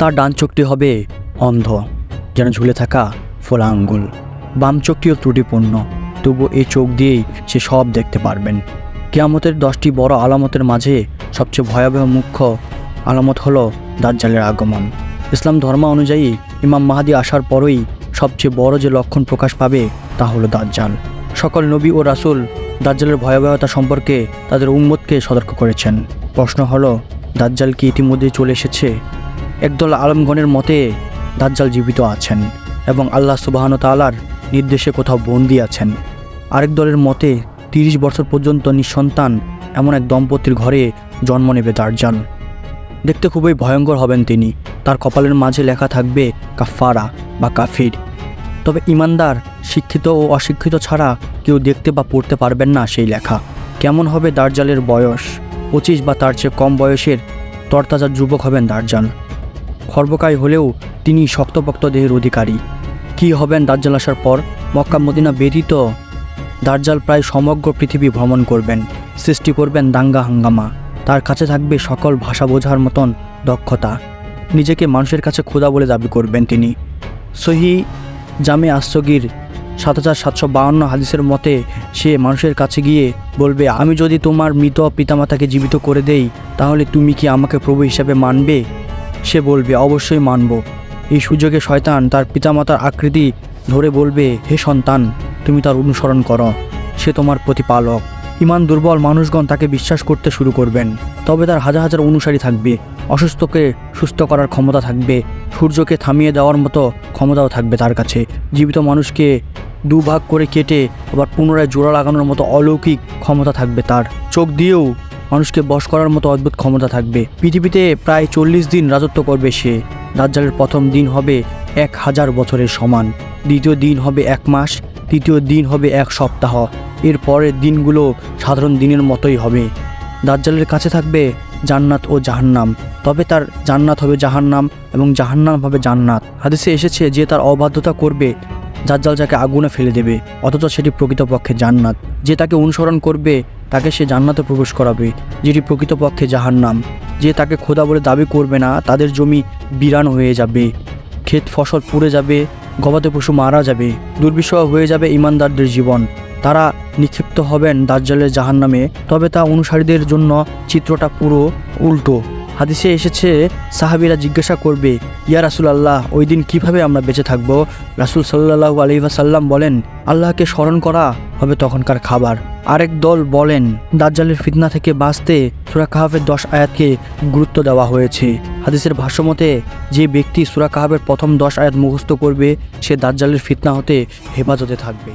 তার ডান চোখটি হবে অন্ধ, যেন ঝুলে থাকা ফোলা আঙ্গুল। বাম চোখটিও ত্রুটিপূর্ণ, তবু এই চোখ দিয়েই সে সব দেখতে পারবেন। কিয়ামতের 10টি বড় আলামতের মাঝে সবচেয়ে ভয়াবহ মুখ্য আলামত হলো দাজ্জালের আগমন। ইসলাম ধর্ম অনুযায়ী ইমাম মাহদী আসার পরই সবচেয়ে বড় যে লক্ষণ প্রকাশ পাবে তা হলো দাজ্জাল। সকল নবী ও রাসূল দাজ্জালের ভয়াবহতা সম্পর্কে তাদের উম্মতকে সতর্ক করেছেন। প্রশ্ন হলো, দাজ্জাল কি ইতিমধ্যেই চলে এসেছে? একদল আলেমগণের মতে দাজ্জাল জীবিত আছেন এবং আল্লাহ সুবহানাহু ওয়া তাআলার নির্দেশে কোথাও বন্দী আছেন। আরেক দলের মতে 30 বছর পর্যন্ত নিঃসন্তান এমন এক দম্পতির ঘরে জন্ম নেবে দাজ্জাল। দেখতে খুবই ভয়ঙ্কর হবেন তিনি। তার কপালের মাঝে লেখা থাকবে কাফারা বা কাফির। তবে ইমানদার, শিক্ষিত ও অশিক্ষিত ছাড়া কেউ দেখতে বা পড়তে পারবেন না সেই লেখা। কেমন হবে দাজ্জালের বয়স? 25 বা তার চেয়ে কম বয়সের তরতাজা যুবক হবেন দাজ্জাল। খর্বকায় হলেও তিনি শক্তপোক্ত দেহের অধিকারী। কি হবেন দাজ্জাল আসার পর? মক্কা মদিনা ব্যতীত দাজ্জাল প্রায় সমগ্র পৃথিবী ভ্রমণ করবেন, সৃষ্টি করবেন দাঙ্গা হাঙ্গামা। তার কাছে থাকবে সকল ভাষা বোঝার মতন দক্ষতা। নিজেকে মানুষের কাছে খোদা বলে দাবি করবেন তিনি। সহিহ জামে আস-সগীর 7752 হাদিসের মতে সে মানুষের কাছে গিয়ে বলবে, আমি যদি তোমার মৃত পিতামাতাকে জীবিত করে দেই তাহলে তুমি কি আমাকে প্রভু হিসাবে মানবে? সে বলবে, অবশ্যই মানব। এই সুযোগে শয়তান তার পিতামাতার আকৃতি ধরে বলবে, হে সন্তান, তুমি তার অনুসরণ করো, সে তোমার প্রতিপালক। ইমান দুর্বল মানুষগণ তাকে বিশ্বাস করতে শুরু করবেন। তবে তার হাজার হাজার অনুসারী থাকবে। অসুস্থকে সুস্থ করার ক্ষমতা থাকবে, সূর্যকে থামিয়ে দেওয়ার মতো ক্ষমতাও থাকবে তার কাছে। জীবিত মানুষকে দুভাগ করে কেটে আবার পুনরায় জোড়া লাগানোর মতো অলৌকিক ক্ষমতা থাকবে তার। চোখ দিয়েও মানুষকে বশ করার মতো অদ্ভুত ক্ষমতা থাকবে। পৃথিবীতে প্রায় 40 দিন রাজত্ব করবে সে। দাজ্জালের প্রথম দিন হবে 1000 বছরের সমান, দ্বিতীয় দিন হবে 1 মাস, তৃতীয় দিন হবে 1 সপ্তাহ। এর পরের দিনগুলো সাধারণ দিনের মতোই হবে। দাজ্জালের কাছে থাকবে জান্নাত ও জাহান্নাম, তবে তার জান্নাত হবে জাহান্নাম এবং জাহান্নাম হবে জান্নাত। হাদিসে এসেছে যে তার অবাধ্যতা করবে দাজ্জাল যাকে আগুনে ফেলে দেবে, অথচ সেটি প্রকৃতপক্ষে জান্নাত। যে তাকে অনুসরণ করবে তাকে সে জান্নাতে প্রবেশ করাবে, যেটি প্রকৃতপক্ষে জাহান্নাম। যে তাকে খোদা বলে দাবি করবে না তাদের জমি বিরান হয়ে যাবে, ক্ষেত ফসল পুড়ে যাবে, গবাদি পশু মারা যাবে, দুর্বিষহ হয়ে যাবে ইমানদারদের জীবন। তারা নিক্ষিপ্ত হবেন দাজ্জালের জাহান্নামে। তবে তা অনুসারীদের জন্য চিত্রটা পুরো উল্টো। হাদিসে এসেছে, সাহাবীরা জিজ্ঞাসা করবে, ইয়া রাসূলুল্লাহ, ওই দিন কিভাবে আমরা বেঁচে থাকব? রাসূল সাল্লাল্লাহু আলাইহি ওয়াসাল্লাম বলেন, আল্লাহকে স্মরণ করা হবে তখনকার খাবার। আরেক দল বলেন, দাজ্জালের ফিতনা থেকে বাঁচতে সূরা কাহফের 10 আয়াতকে গুরুত্ব দেওয়া হয়েছে। হাদিসের ভাষ্যমতে যে ব্যক্তি সূরা কাহফের প্রথম 10 আয়াত মুখস্থ করবে সে দাজ্জালের ফিতনা হতে হেফাজতে থাকবে।